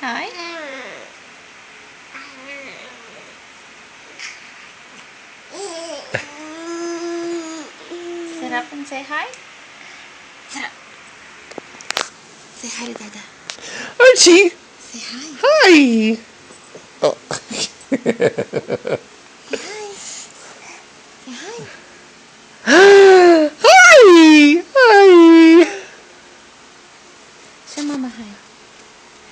hi? Sit up and say hi. Sit up. Say hi to Dada. Archie! Say hi. Hi! Oh. Say hi. Say hi. Hi! Hi! Show Mama hi.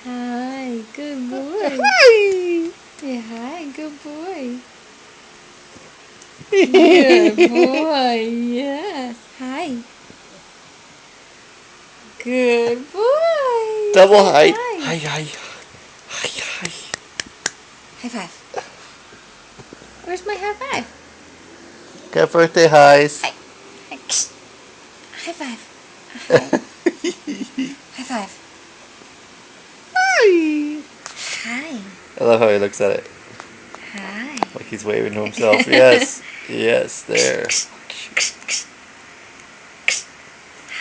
Hi, good boy. Hi! Say hi, good boy. Good boy, yes. Hi. Good boy. Double Say hi. hi. Hi, hi. Hi, hi. High five. Where's my high five? Got birthday highs. Hi. Hi. High five. Hi. High five. Hi! Hi. I love how he looks at it. Hi. Like he's waving to himself. Yes. Yes, there.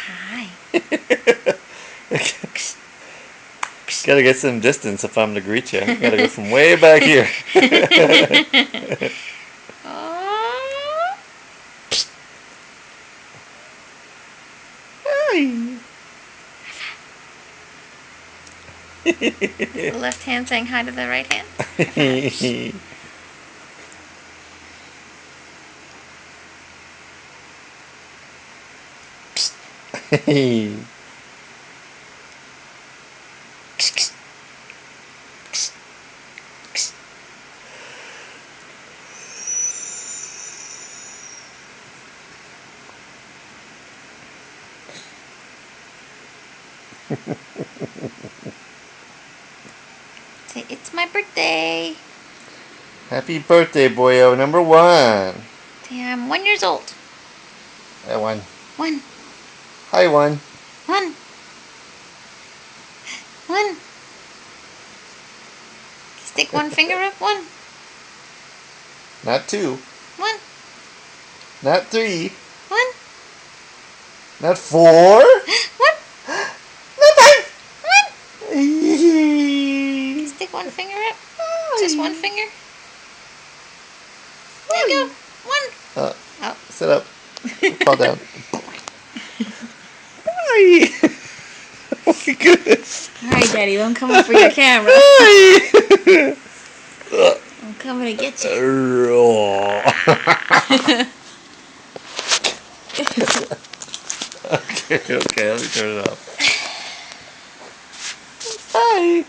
Hi. Gotta get some distance if I'm to greet you. Gotta go from way back here. Aww. Hi. The left hand saying hi to the right hand. Say, it's my birthday. Happy birthday, boyo number 1. Say, I'm 1 years old. I won. 1. Hi, 1. 1. 1. Stick one finger up. 1. Not 2. 1. Not 3. 1. Not 4. 1. Not 5. 1. Hi. Stick one finger up. Just one finger. There you go. 1. Oh. Sit up. Fall down. Hi. Oh my goodness. Alright, Daddy, I'm coming for your camera. Hi. I'm coming to get you. Okay, let me turn it off. Hi.